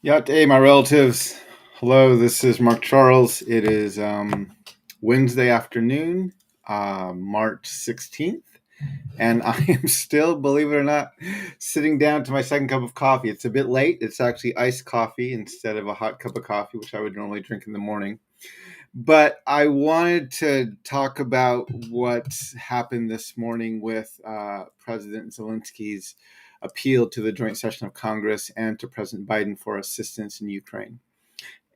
Yá'át'ééh, my relatives. Hello, this is Mark Charles. It is Wednesday afternoon, March 16th, and I am still, believe it or not, sitting down to my second cup of coffee. It's a bit late. It's actually iced coffee instead of a hot cup of coffee, which I would normally drink in the morning. But I wanted to talk about what happened this morning with President Zelensky's appeal to the joint session of Congress and to President Biden for assistance in Ukraine.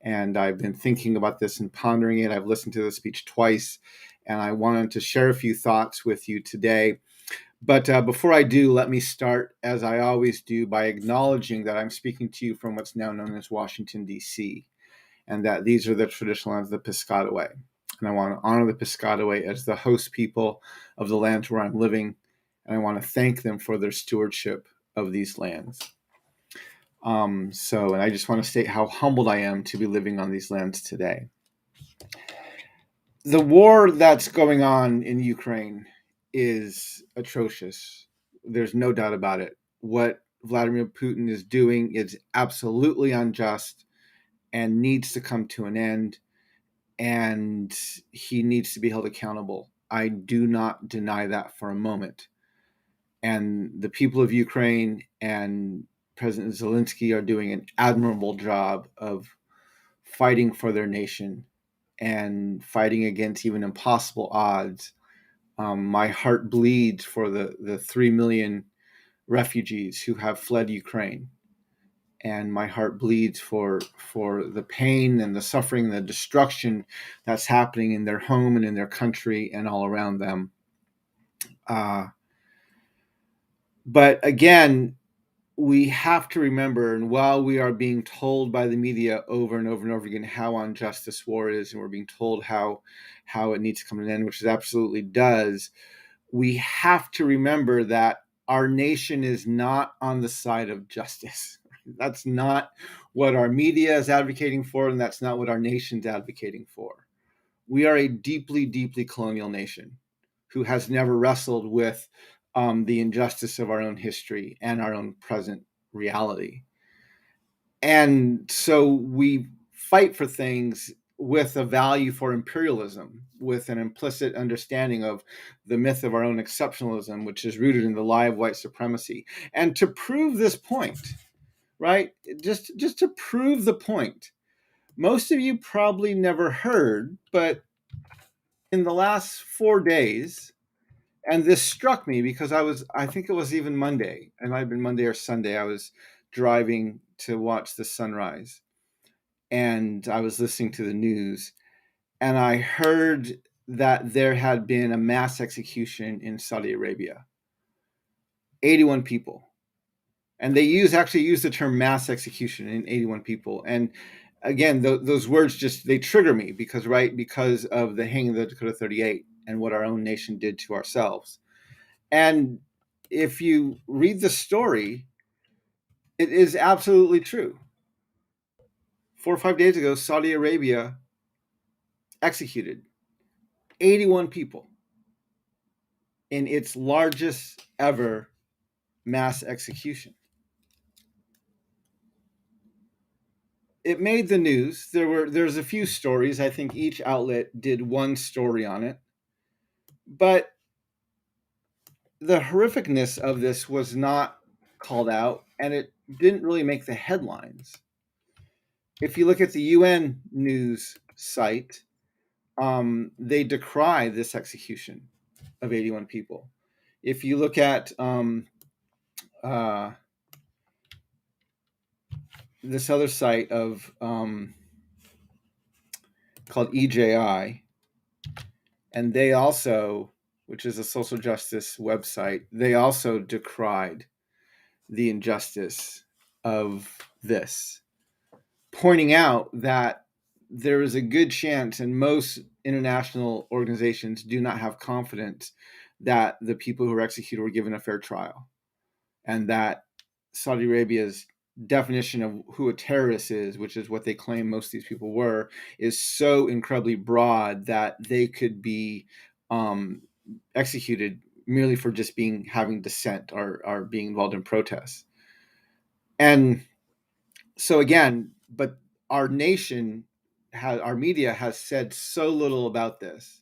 And I've been thinking about this and pondering it. I've listened to the speech twice, and I wanted to share a few thoughts with you today. But before I do, let me start, as I always do, by acknowledging that I'm speaking to you from what's now known as Washington, D.C., and that these are the traditional lands of the Piscataway. And I want to honor the Piscataway as the host people of the lands where I'm living, and I want to thank them for their stewardship of these lands. And I just want to state how humbled I am to be living on these lands today. The war that's going on in Ukraine is atrocious. There's no doubt about it. What Vladimir Putin is doing is absolutely unjust and needs to come to an end, and he needs to be held accountable. I do not deny that for a moment. And the people of Ukraine and President Zelensky are doing an admirable job of fighting for their nation and fighting against even impossible odds. My heart bleeds for the 3 million refugees who have fled Ukraine. And my heart bleeds for the pain and the suffering and the destruction that's happening in their home and in their country and all around them. But again, we have to remember, and while we are being told by the media over and over and over again how unjust this war is, and we're being told how it needs to come to an end, which it absolutely does, we have to remember that our nation is not on the side of justice. That's not what our media is advocating for, and that's not what our nation's advocating for. We are a deeply, deeply colonial nation who has never wrestled with the injustice of our own history and our own present reality. And so we fight for things with a value for imperialism, with an implicit understanding of the myth of our own exceptionalism, which is rooted in the lie of white supremacy. And to prove this point, right, just to prove the point, most of you probably never heard, but in the last 4 days, and this struck me because I think it was even Monday, it might have been Monday or Sunday, I was driving to watch the sunrise, and I was listening to the news, and I heard that there had been a mass execution in Saudi Arabia. 81 people. And they actually use the term mass execution in 81 people. And again, those words they trigger me because of the hanging of the Dakota 38 and what our own nation did to ourselves. And if you read the story, it is absolutely true. 4 or 5 days ago, Saudi Arabia executed 81 people in its largest ever mass execution. It made the news. There's a few stories. I think each outlet did one story on it. But the horrificness of this was not called out, and it didn't really make the headlines. If you look at the UN news site, they decry this execution of 81 people. If you look at this other site of called EJI, and they also, which is a social justice website, they also decried the injustice of this, pointing out that there is a good chance, and most international organizations do not have confidence that the people who were executed were given a fair trial, and that Saudi Arabia's definition of who a terrorist is, which is what they claim most of these people were, is so incredibly broad that they could be executed merely for just having dissent or being involved in protests. And So again, but our our media has said so little about this.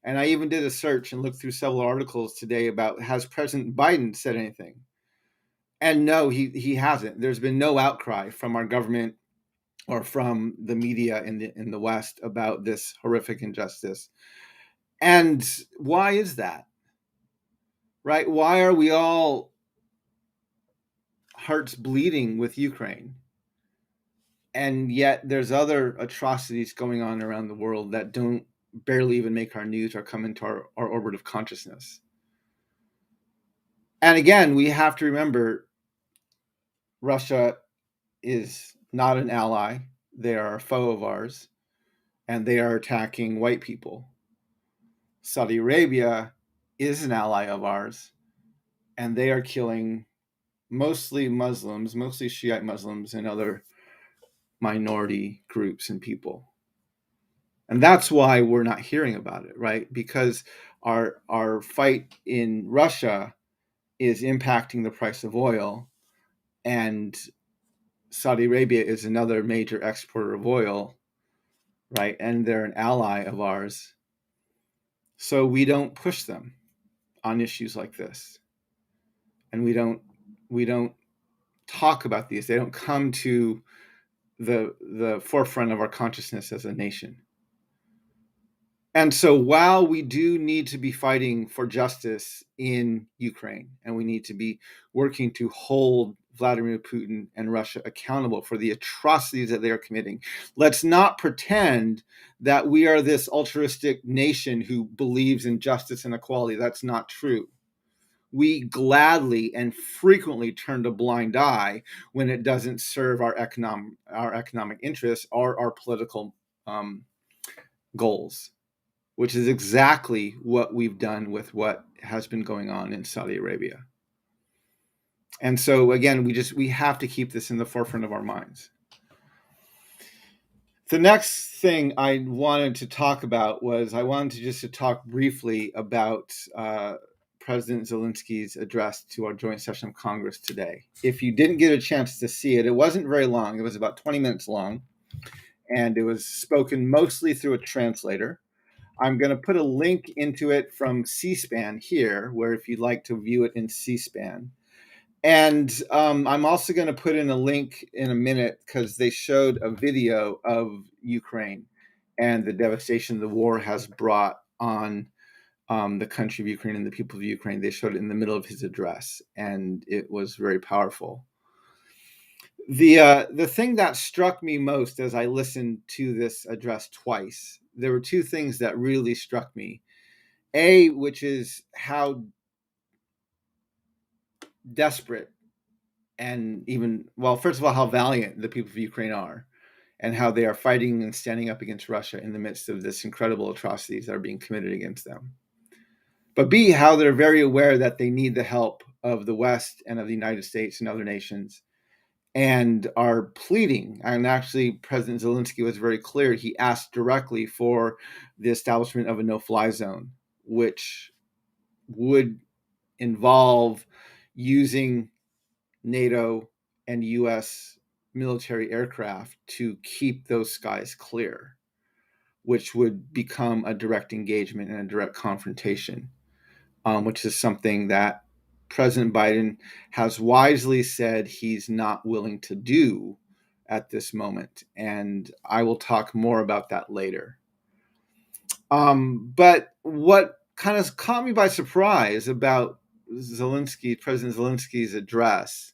And I even did a search and looked through several articles today about, has President Biden said anything? And no, he hasn't. There's been no outcry from our government or from the media in the West about this horrific injustice. And why is that? Right? Why are we all hearts bleeding with Ukraine? And yet there's other atrocities going on around the world that don't barely even make our news or come into our orbit of consciousness. And again, we have to remember Russia is not an ally. They are a foe of ours, and they are attacking white people. Saudi Arabia is an ally of ours, and they are killing mostly Muslims, mostly Shiite Muslims, and other minority groups and people. And that's why we're not hearing about it, right? Because our fight in Russia is impacting the price of oil, and Saudi Arabia is another major exporter of oil, right? And they're an ally of ours. So we don't push them on issues like this. And we don't talk about these. They don't come to the forefront of our consciousness as a nation. And so while we do need to be fighting for justice in Ukraine, and we need to be working to hold Vladimir Putin and Russia accountable for the atrocities that they are committing, let's not pretend that we are this altruistic nation who believes in justice and equality. That's not true. We gladly and frequently turn a blind eye when it doesn't serve our economic interests or our political goals, which is exactly what we've done with what has been going on in Saudi Arabia. And so again, we have to keep this in the forefront of our minds. The next thing I wanted to talk about was, I wanted to talk briefly about President Zelensky's address to our joint session of Congress today. If you didn't get a chance to see it, it wasn't very long. It was about 20 minutes long, and it was spoken mostly through a translator. I'm going to put a link into it from C-SPAN here, where if you'd like to view it in C-SPAN. And I'm also going to put in a link in a minute, because they showed a video of Ukraine and the devastation the war has brought on the country of Ukraine and the people of Ukraine. They showed it in the middle of his address, and it was very powerful. The thing that struck me most as I listened to this address twice, there were two things that really struck me. Which is how desperate and first of all, how valiant the people of Ukraine are, and how they are fighting and standing up against Russia in the midst of this incredible atrocities that are being committed against them. But B, how they're very aware that they need the help of the West and of the United States and other nations, and are pleading. And actually, President Zelenskyy was very clear. He asked directly for the establishment of a no-fly zone, which would involve using NATO and US military aircraft to keep those skies clear, which would become a direct engagement and a direct confrontation, which is something that President Biden has wisely said he's not willing to do at this moment. And I will talk more about that later. But what kind of caught me by surprise about President Zelensky's address,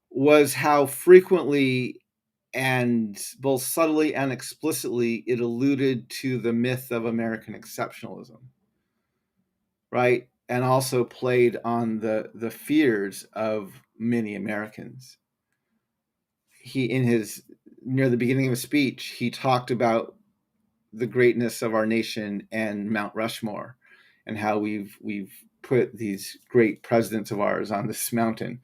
was how frequently and both subtly and explicitly it alluded to the myth of American exceptionalism, right? And also played on the fears of many Americans. Near the beginning of his speech, he talked about the greatness of our nation and Mount Rushmore, and how we've put these great presidents of ours on this mountain.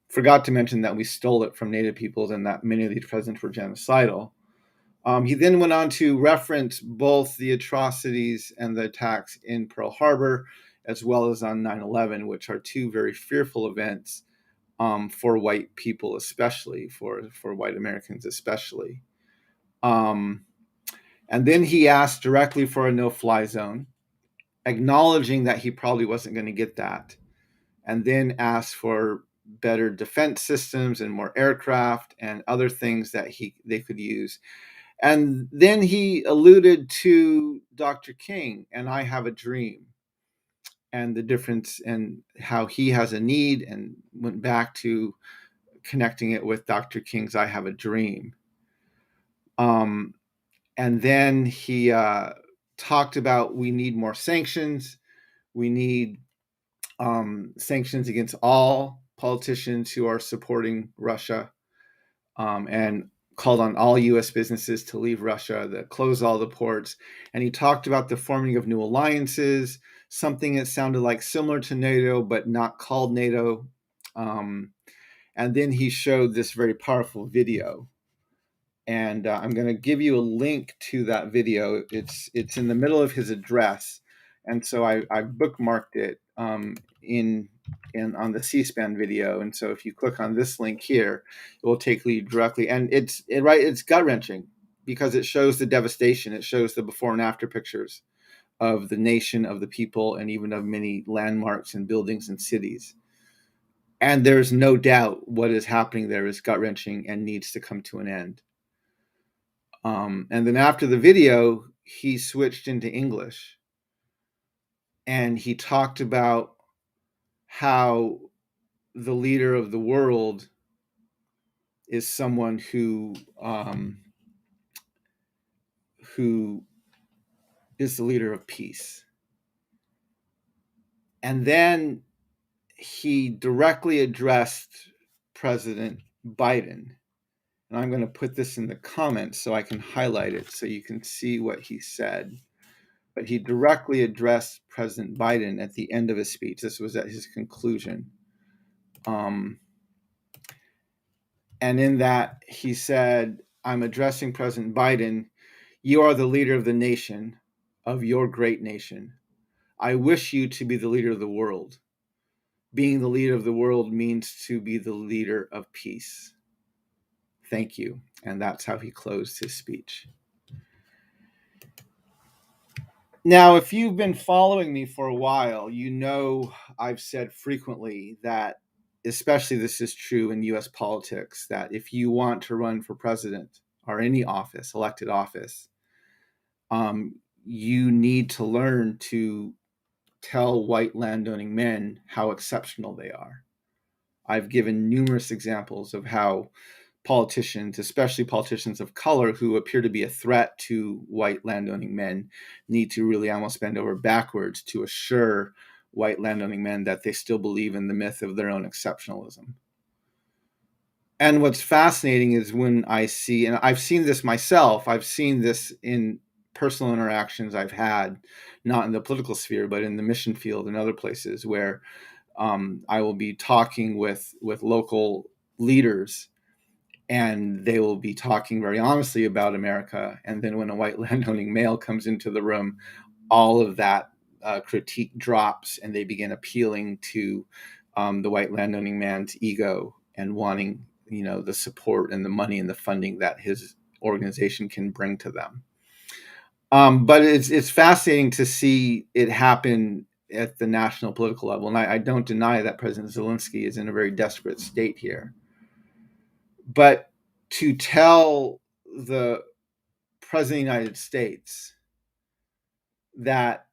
Forgot to mention that we stole it from Native peoples, and that many of these presidents were genocidal. He then went on to reference both the atrocities and the attacks in Pearl Harbor, as well as on 9/11, which are two very fearful events, for white people, especially for white Americans, especially. Um, and then he asked directly for a no-fly zone, acknowledging that he probably wasn't going to get that, and then asked for better defense systems and more aircraft and other things that they could use. And then he alluded to Dr. King and I Have a Dream and the difference and how he has a need, and went back to connecting it with Dr. King's I Have a Dream. Um, and then he talked about we need more sanctions. We need sanctions against all politicians who are supporting Russia, and called on all U.S. businesses to leave Russia, to close all the ports. And he talked about the forming of new alliances, something that sounded like similar to NATO, but not called NATO. And then he showed this very powerful video. And I'm going to give you a link to that video. It's in the middle of his address, and so I bookmarked it in on the C-SPAN video. And so if you click on this link here, it will take you directly. And it's gut wrenching because it shows the devastation. It shows the before and after pictures of the nation, of the people, and even of many landmarks and buildings and cities. And there's no doubt what is happening there is gut wrenching and needs to come to an end. And then after the video, he switched into English, and he talked about how the leader of the world is someone who is the leader of peace. And then he directly addressed President Biden. And I'm going to put this in the comments so I can highlight it so you can see what he said. But he directly addressed President Biden at the end of his speech. This was at his conclusion. And in that, he said, I'm addressing President Biden. You are the leader of the nation, of your great nation. I wish you to be the leader of the world. Being the leader of the world means to be the leader of peace. Thank you. And that's how he closed his speech. Now, if you've been following me for a while, you know I've said frequently that, especially this is true in US politics, that if you want to run for president or any office, elected office, you need to learn to tell white landowning men how exceptional they are. I've given numerous examples of how politicians, especially politicians of color who appear to be a threat to white landowning men, need to really almost bend over backwards to assure white landowning men that they still believe in the myth of their own exceptionalism. And what's fascinating is when I see, and I've seen this myself, I've seen this in personal interactions I've had, not in the political sphere, but in the mission field and other places where I will be talking with local leaders, and they will be talking very honestly about America. And then when a white landowning male comes into the room, all of that critique drops, and they begin appealing to the white landowning man's ego and wanting, the support and the money and the funding that his organization can bring to them. But it's fascinating to see it happen at the national political level. And I don't deny that President Zelenskyy is in a very desperate state here. But to tell the President of the United States that,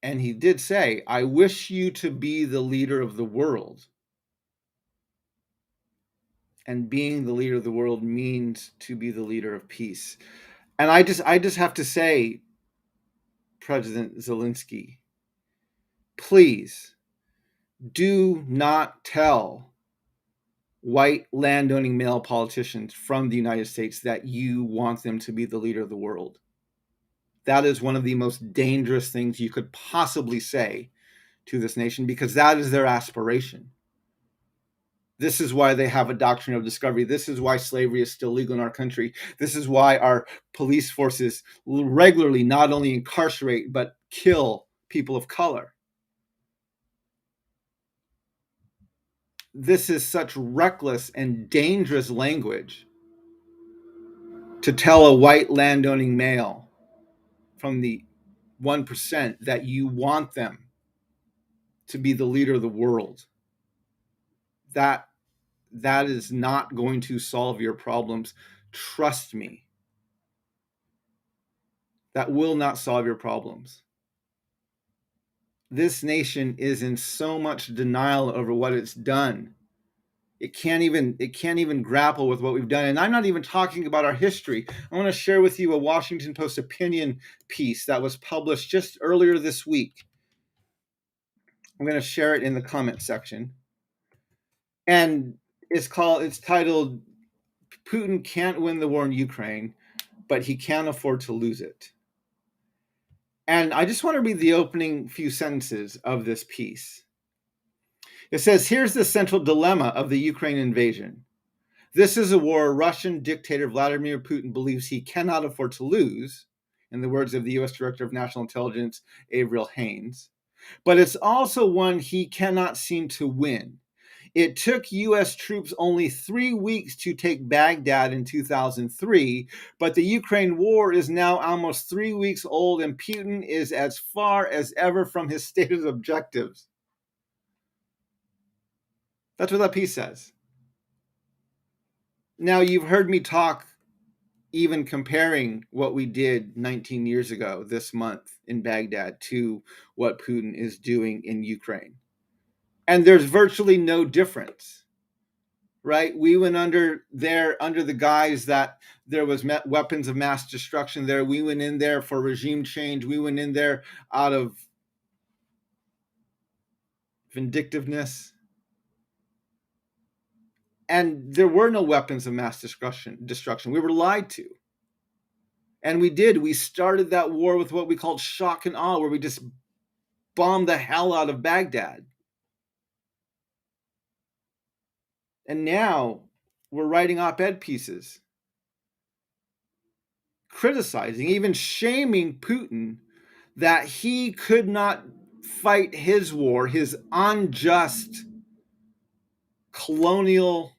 and he did say, I wish you to be the leader of the world. And being the leader of the world means to be the leader of peace. And I just have to say, President Zelenskyy, please do not tell white landowning male politicians from the United States that you want them to be the leader of the world. That is one of the most dangerous things you could possibly say to this nation, because that is their aspiration. This is why they have a doctrine of discovery. This is why slavery is still legal in our country. This is why our police forces regularly not only incarcerate, but kill people of color. this is such reckless and dangerous language to tell a white landowning male from the 1% that you want them to be the leader of the world. That is not going to solve your problems. Trust me. That will not solve your problems. This nation is in so much denial over what it's done. It can't even grapple with what we've done. And I'm not even talking about our history. I want to share with you a Washington Post opinion piece that was published just earlier this week. I'm going to share it in the comment section. And it's titled Putin Can't Win the War in Ukraine, but he can't afford to lose it. And I just want to read the opening few sentences of this piece. It says, here's the central dilemma of the Ukraine invasion. This is a war Russian dictator Vladimir Putin believes he cannot afford to lose, in the words of the U.S. Director of National Intelligence, Avril Haines. But it's also one he cannot seem to win. It took U.S. troops only 3 weeks to take Baghdad in 2003, but the Ukraine war is now almost 3 weeks old, and Putin is as far as ever from his stated objectives. That's what that piece says. Now, you've heard me talk even comparing what we did 19 years ago this month in Baghdad to what Putin is doing in Ukraine. And there's virtually no difference, right? We went under the guise that there was weapons of mass destruction there. We went in there for regime change. We went in there out of vindictiveness. And there were no weapons of mass destruction. We were lied to. And we started that war with what we called shock and awe, where we just bombed the hell out of Baghdad. And now we're writing op-ed pieces, criticizing, even shaming Putin that he could not fight his war, his unjust colonial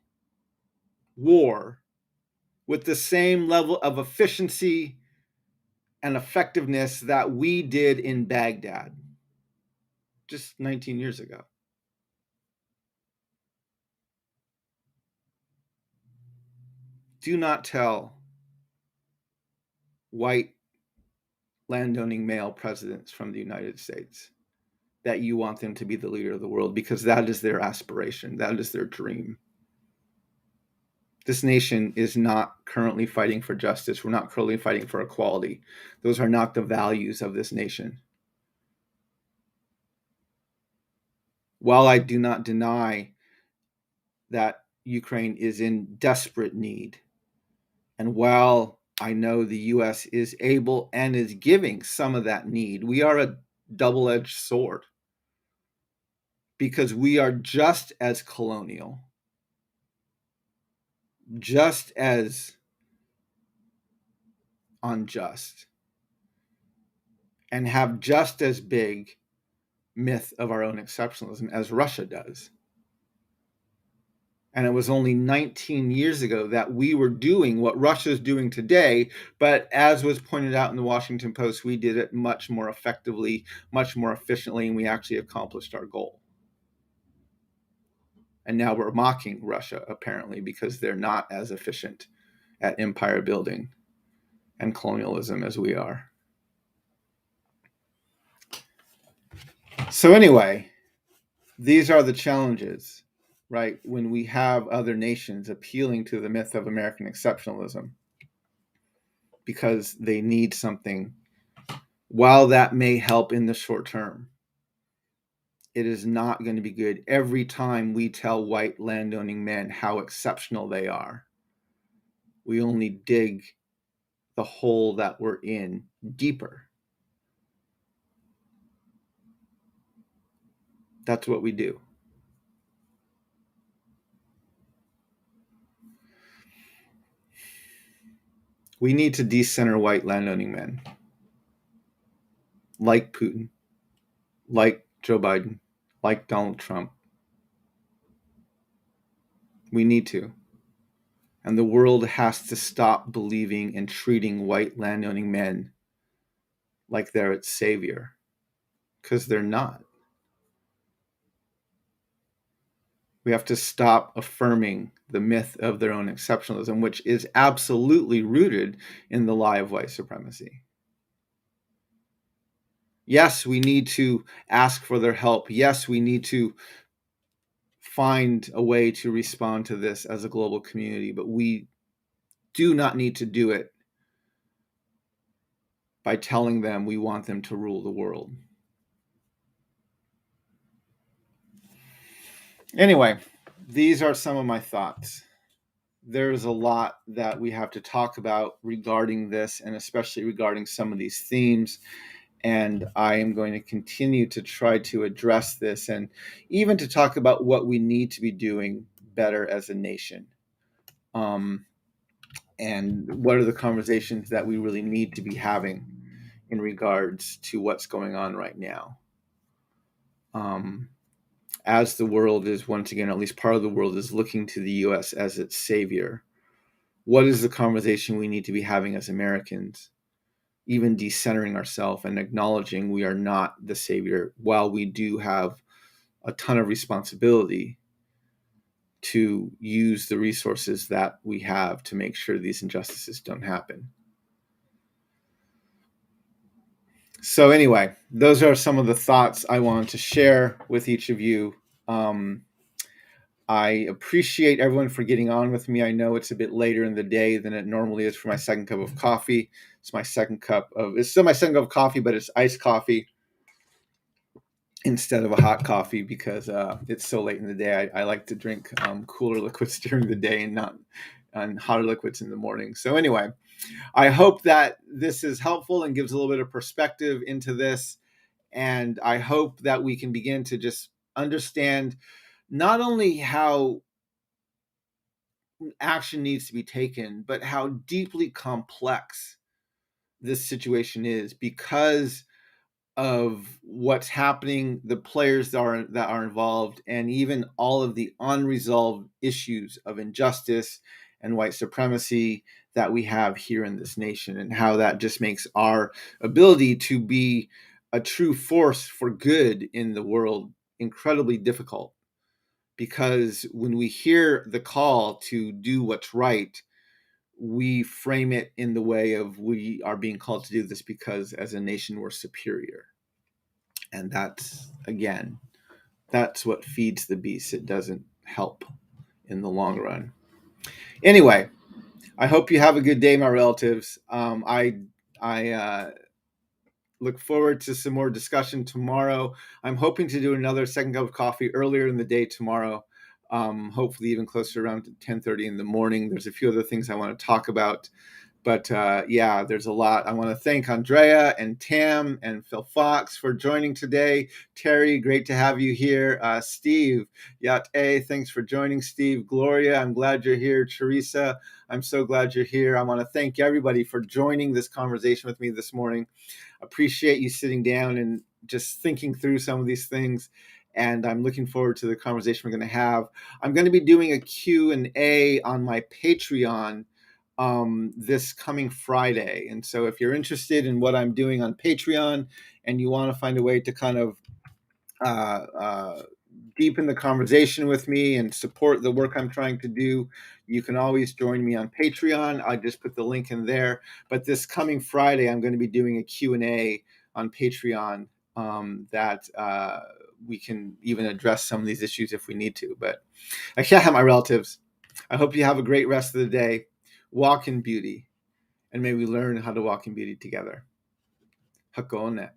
war, with the same level of efficiency and effectiveness that we did in Baghdad just 19 years ago. Do not tell white landowning male presidents from the United States that you want them to be the leader of the world, because that is their aspiration. That is their dream. This nation is not currently fighting for justice. We're not currently fighting for equality. Those are not the values of this nation. While I do not deny that Ukraine is in desperate need, and while I know the U.S. is able and is giving some of that need, we are a double-edged sword, because we are just as colonial, just as unjust, and have just as big myth of our own exceptionalism as Russia does. And it was only 19 years ago that we were doing what Russia is doing today. But as was pointed out in the Washington Post, we did it much more effectively, much more efficiently, and we actually accomplished our goal. And now we're mocking Russia, apparently, because they're not as efficient at empire building and colonialism as we are. So anyway, these are the challenges, right? When we have other nations appealing to the myth of American exceptionalism because they need something, while that may help in the short term, it is not going to be good every time we tell white landowning men how exceptional they are. We only dig the hole that we're in deeper. That's what we do. We need to decenter white landowning men like Putin, like Joe Biden, like Donald Trump. We need to. And the world has to stop believing and treating white landowning men like they're its savior, because they're not. We have to stop affirming the myth of their own exceptionalism, which is absolutely rooted in the lie of white supremacy. Yes, we need to ask for their help. Yes, we need to find a way to respond to this as a global community, but we do not need to do it by telling them we want them to rule the world. Anyway, these are some of my thoughts. There's a lot that we have to talk about regarding this, and especially regarding some of these themes. And I am going to continue to try to address this, and even to talk about what we need to be doing better as a nation. And what are the conversations that we really need to be having in regards to what's going on right now. As the world is, once again, at least part of the world is looking to the US as its savior, what is the conversation we need to be having as Americans, even decentering ourselves and acknowledging we are not the savior, while we do have a ton of responsibility to use the resources that we have to make sure these injustices don't happen. So anyway, those are some of the thoughts I wanted to share with each of you. I appreciate everyone for getting on with me. I know it's a bit later in the day than it normally is for my second cup of coffee. It's still my second cup of coffee, but it's iced coffee instead of a hot coffee, because it's so late in the day. I like to drink cooler liquids during the day and not hotter liquids in the morning. So anyway, I hope that this is helpful and gives a little bit of perspective into this. And I hope that we can begin to just understand not only how action needs to be taken, but how deeply complex this situation is because of what's happening, the players that are involved, and even all of the unresolved issues of injustice and white supremacy that we have here in this nation, and how that just makes our ability to be a true force for good in the world incredibly difficult. Because when we hear the call to do what's right, we frame it in the way of, we are being called to do this because as a nation we're superior. And that's, again, that's what feeds the beast. It doesn't help in the long run. Anyway, I hope you have a good day, my relatives. I look forward to some more discussion tomorrow. I'm hoping to do another second cup of coffee earlier in the day tomorrow, hopefully even closer around 10:30 in the morning. There's a few other things I want to talk about. But yeah, there's a lot. I want to thank Andrea and Tam and Phil Fox for joining today. Terry, great to have you here. Steve, Yá'át'ééh, thanks for joining, Steve. Gloria, I'm glad you're here. Teresa, I'm so glad you're here. I want to thank everybody for joining this conversation with me this morning. Appreciate you sitting down and just thinking through some of these things. And I'm looking forward to the conversation we're going to have. I'm going to be doing a Q&A on my Patreon this coming Friday. And so if you're interested in what I'm doing on Patreon and you want to find a way to kind of deepen the conversation with me and support the work I'm trying to do, you can always join me on Patreon. I just put the link in there. But this coming Friday, I'm going to be doing a Q&A on Patreon that we can even address some of these issues if we need to. But I can't have my relatives. I hope you have a great rest of the day. Walk in beauty, and may we learn how to walk in beauty together. Hakone.